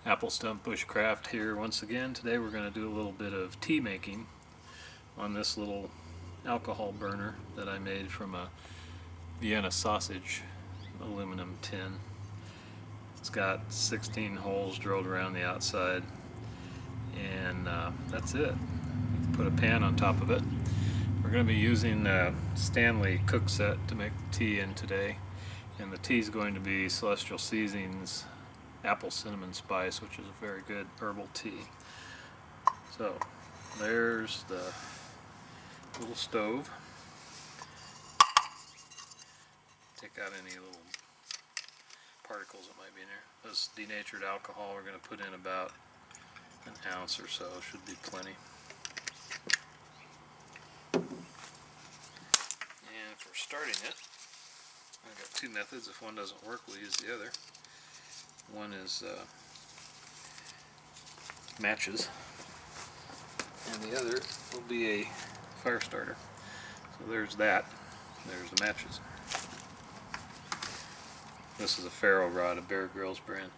Apple Stump Bushcraft here once again. Today we're going to do a little bit of tea making on this little alcohol burner that I made from a Vienna sausage aluminum tin. It's got 16 holes drilled around the outside, and that's it. Put a pan on top of it. We're going to be using Stanley Cookset to make the tea in today, and the tea is going to be Celestial Seasonings apple cinnamon spice, which is a very good herbal tea. So there's the little stove. Take out any little particles that might be in there. This denatured alcohol we're going to put in about an ounce or so. Should be plenty. And for starting it, I've got two methods. If one doesn't work, we'll use the other. One is matches, and the other will be a fire starter. So there's that. There's the matches. This is a ferro rod, a Bear Grylls brand.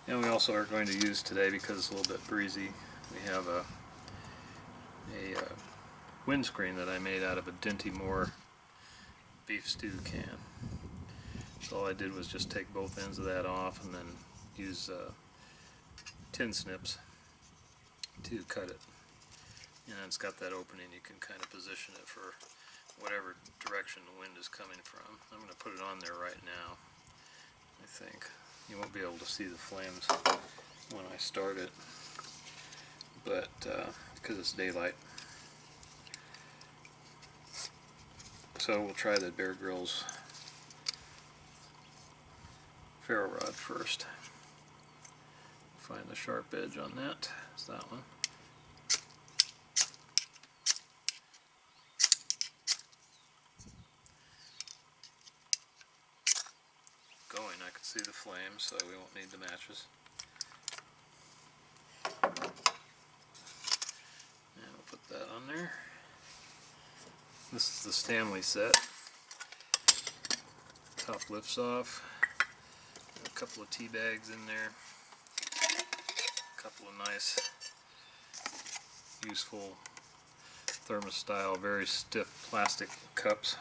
And we also are going to use today, because it's a little bit breezy, we have a windscreen that I made out of a Dinty Moore beef stew can. So all I did was just take both ends of that off and then use tin snips to cut it. And it's got that opening. You can kind of position it for whatever direction the wind is coming from. I'm going to put it on there right now. I think you won't be able to see the flames when I start it, but because it's daylight. So we'll try the Bear Grylls ferro rod first. Find the sharp edge on that. It's that one. Going, I can see the flame, so we won't need the matches. And we'll put that on there. This is the Stanley set. Top lifts off. A couple of tea bags in there. A couple of nice, useful thermos style, very stiff plastic cups.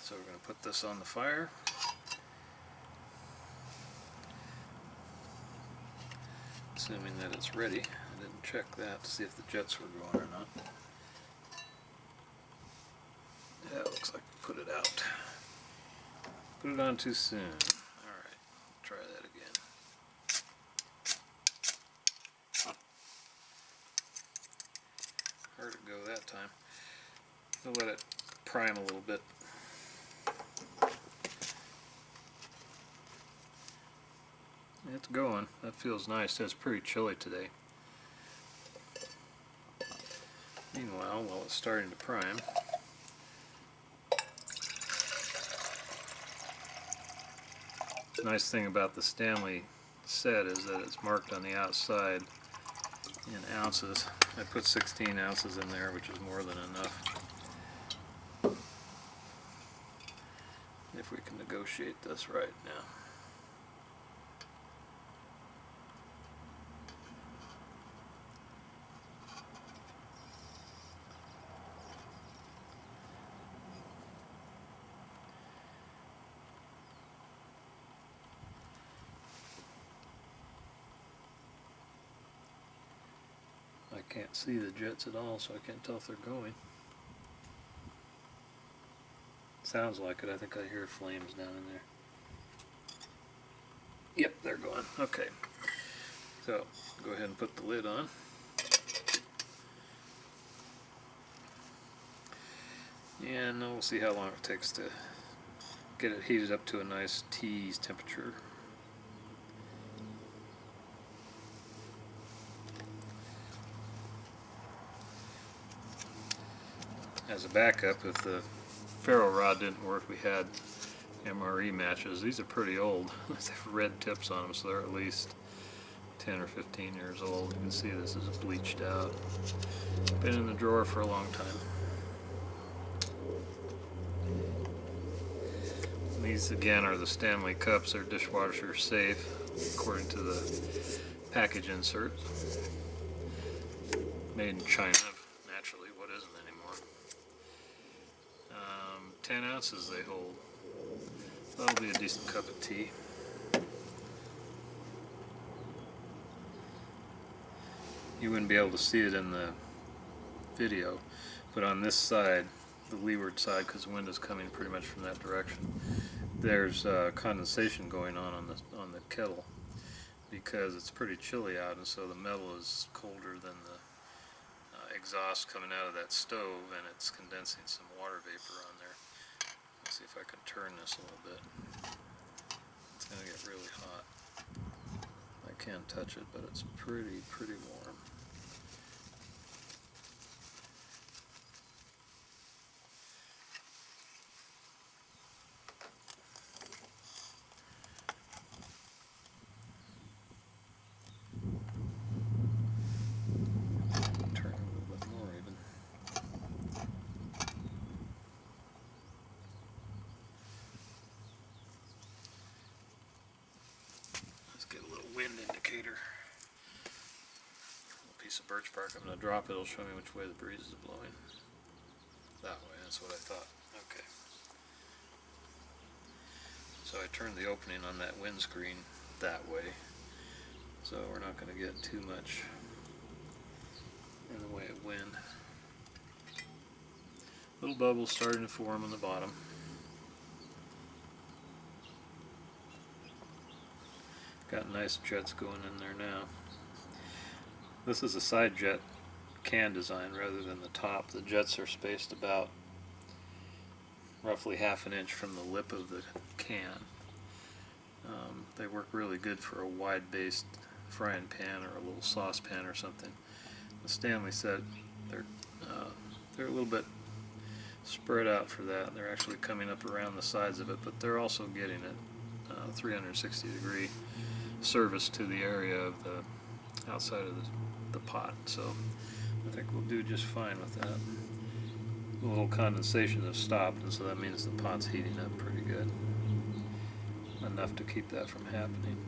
So we're going to put this on the fire. Assuming that it's ready. I didn't check that to see if the jets were going or not. Yeah, it looks like we put it out. Put it on too soon. Alright, try that again. Hard to go that time. We'll let it prime a little bit. It's going. That feels nice. It's pretty chilly today. Meanwhile, while it's starting to prime, the nice thing about the Stanley set is that it's marked on the outside in ounces. I put 16 ounces in there, which is more than enough. If we can negotiate this right now. I can't see the jets at all, so I can't tell if they're going. Sounds like it. I think I hear flames down in there. Yep, they're going. Okay. So, go ahead and put the lid on. And we'll see how long it takes to get it heated up to a nice tea temperature. As a backup, if the ferro rod didn't work, we had MRE matches. These are pretty old. They have red tips on them, so they're at least 10 or 15 years old. You can see this is bleached out. Been in the drawer for a long time. These again are the Stanley cups. They're dishwasher safe according to the package insert. Made in China, naturally. What isn't anymore? 10 ounces they hold. That'll be a decent cup of tea. You wouldn't be able to see it in the video, but on this side, the leeward side, because the wind is coming pretty much from that direction, there's condensation going on the kettle because it's pretty chilly out, and so the metal is colder than the exhaust coming out of that stove, and it's condensing some water vapor on there. Let's see if I can turn this a little bit. It's going to get really hot. I can't touch it, but it's pretty warm. Turn it a little bit more even. Let's get a little wind indicator. A piece of birch bark. I'm going to drop it. It'll show me which way the breeze is blowing. That way. That's what I thought. Okay. So I turned the opening on that windscreen that way. So we're not going to get too much in the way of wind. Little bubbles starting to form on the bottom. Got nice jets going in there now. This is a side jet can design rather than the top. The jets are spaced about roughly ½ an inch from the lip of the can. They work really good for a wide-based frying pan or a little saucepan or something. The Stanley set, they're a little bit spread out for that. They're actually coming up around the sides of it, but they're also getting it 360-degree service to the area of the outside of the pot. So I think we'll do just fine with that. A little condensation has stopped, and so that means the pot's heating up pretty good. Enough to keep that from happening.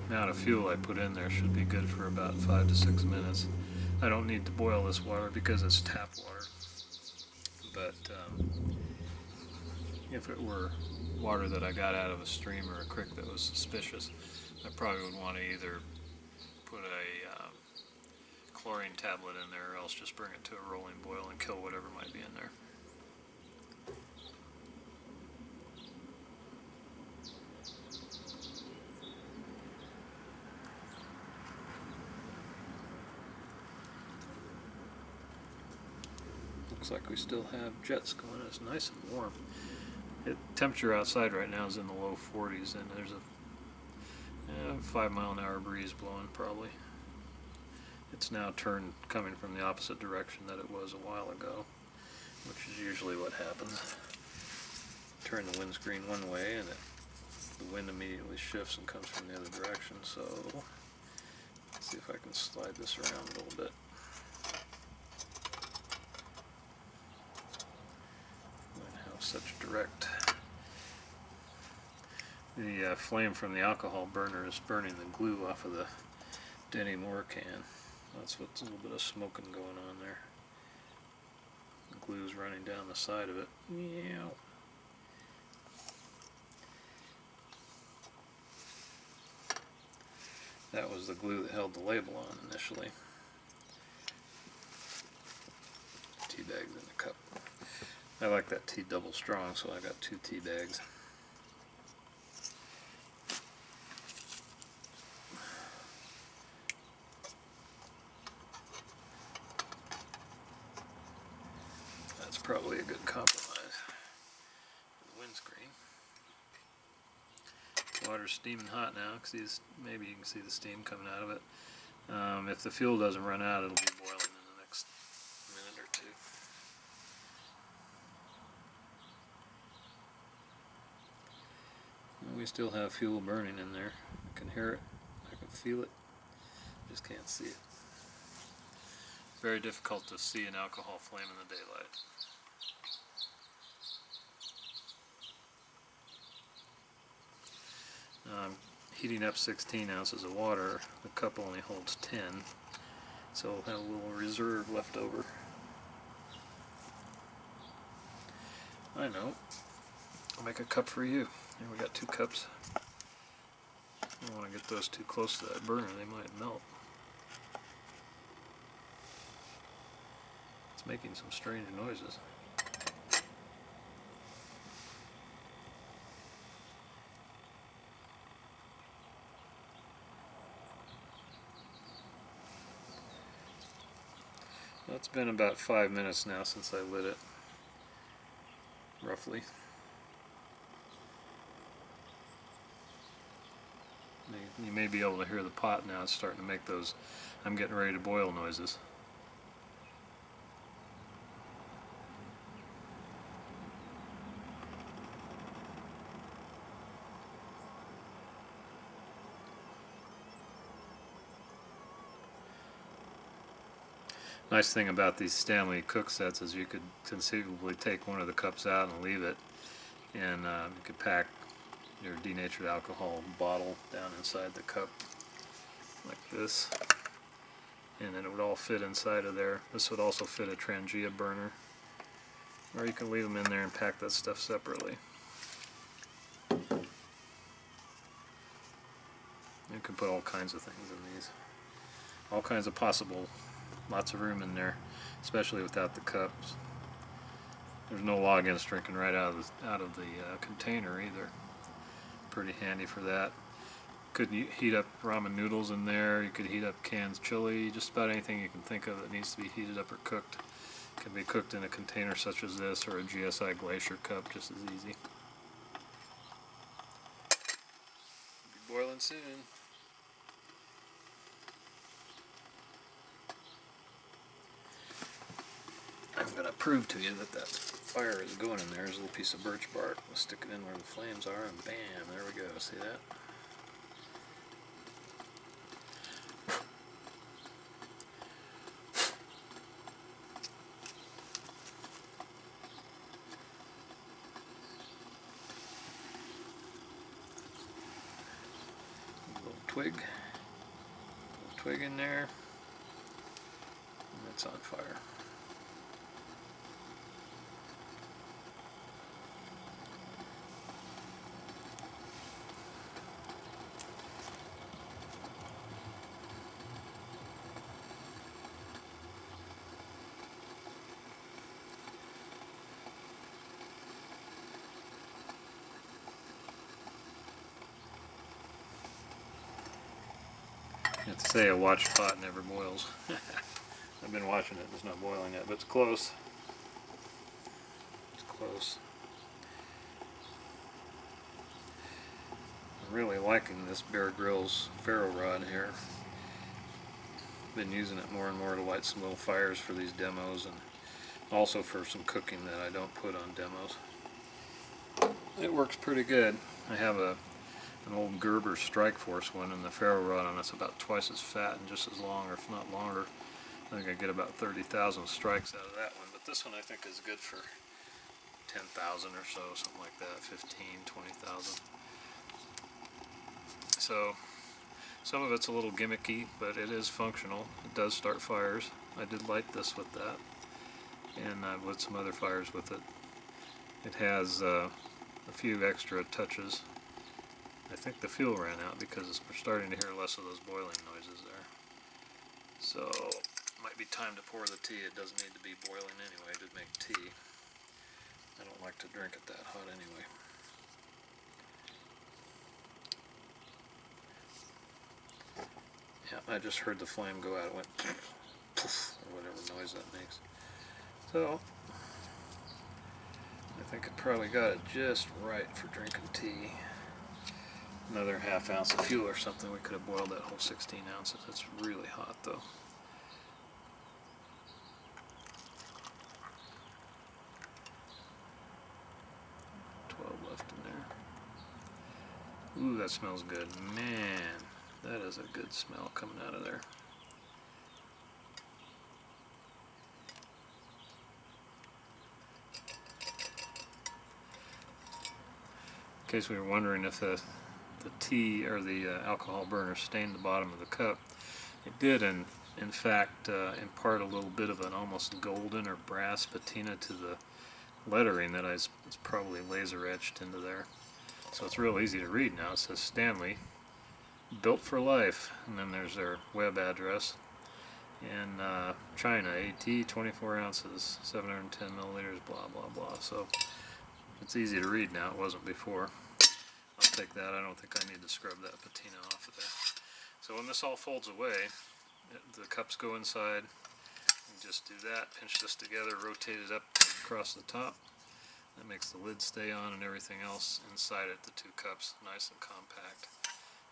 Now the fuel I put in there should be good for about 5 to 6 minutes. I don't need to boil this water because it's tap water, but if it were water that I got out of a stream or a creek that was suspicious, I probably would want to either put a chlorine tablet in there or else just bring it to a rolling boil and kill whatever might be in there. Looks like we still have jets going. It's nice and warm. The temperature outside right now is in the low 40s, and there's a 5-mile-an-hour breeze blowing probably. It's now turned coming from the opposite direction that it was a while ago, which is usually what happens. Turn the windscreen one way and the wind immediately shifts and comes from the other direction. So let's see if I can slide this around a little bit. Such direct. The flame from the alcohol burner is burning the glue off of the Denny Moore can. That's what's a little bit of smoking going on there. The glue's running down the side of it. Yeah. That was the glue that held the label on initially. Tea bags in the cup. I like that tea double strong, so I got 2 tea bags. That's probably a good compromise for the windscreen. Water's steaming hot now. Maybe you can see the steam coming out of it. If the fuel doesn't run out, it'll be boiling in the next minute or 2. We still have fuel burning in there. I can hear it, I can feel it, just can't see it. Very difficult to see an alcohol flame in the daylight. Heating up 16 ounces of water. The cup only holds 10, so we'll have a little reserve left over. I know. I'll make a cup for you. Here we got 2 cups. I don't want to get those too close to that burner, they might melt. It's making some strange noises. Well, it's been about 5 minutes now since I lit it, roughly. You may be able to hear the pot now. It's starting to make those "I'm getting ready to boil" noises. Nice thing about these Stanley Cooksets is you could conceivably take one of the cups out and leave it, and you could pack your denatured alcohol bottle down inside the cup like this, and then it would all fit inside of there. This would also fit a Trangia burner, or you can leave them in there and pack that stuff separately. You can put all kinds of things in these, all kinds of possible, lots of room in there, especially without the cups. There's no law against drinking right out of the container either. Pretty handy for that. Could heat up ramen noodles in there. You could heat up canned chili. Just about anything you can think of that needs to be heated up or cooked can be cooked in a container such as this, or a GSI Glacier cup, just as easy. It'll be boiling soon. I'm going to prove to you that that fire is going in there. There's a little piece of birch bark. We'll stick it in where the flames are, and bam, there we go. See that? A little twig in there, and it's on fire. You have to say a watched pot never boils. I've been watching it, it's not boiling yet, but it's close. It's close. I'm really liking this Bear Grylls ferro rod here. Been using it more and more to light some little fires for these demos, and also for some cooking that I don't put on demos. It works pretty good. I have an old Gerber Strike Force one, and the ferro rod on it's about twice as fat and just as long, or if not longer. I think I get about 30,000 strikes out of that one, but this one I think is good for 10,000 or so, something like that, 15, 20,000. So some of it's a little gimmicky, but it is functional. It does start fires. I did light this with that, and I've lit some other fires with it. It has a few extra touches. I think the fuel ran out because we're starting to hear less of those boiling noises there. So it might be time to pour the tea. It doesn't need to be boiling anyway to make tea. I don't like to drink it that hot anyway. Yeah, I just heard the flame go out. It went poof, or whatever noise that makes. So I think it probably got it just right for drinking tea. Another ½ ounce of fuel or something, we could have boiled that whole 16 ounces. It's really hot though. Left in there. Ooh, that smells good. Man, that is a good smell coming out of there. In case we were wondering if the the tea or the alcohol burner stained the bottom of the cup. It did, in fact, impart a little bit of an almost golden or brass patina to the lettering that is probably laser etched into there. So it's real easy to read now. It says Stanley, built for life, and then there's their web address. In China, AT, 24 ounces, 710 milliliters, blah blah blah. So it's easy to read now. It wasn't before. I'll take that. I don't think I need to scrub that patina off of there. So when this all folds away, the cups go inside. You just do that, pinch this together, rotate it up across the top. That makes the lid stay on and everything else inside it, the two cups, nice and compact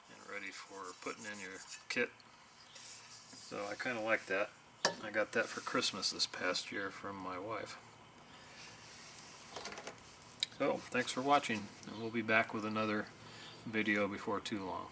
and ready for putting in your kit. So I kind of like that. I got that for Christmas this past year from my wife. So thanks for watching, and we'll be back with another video before too long.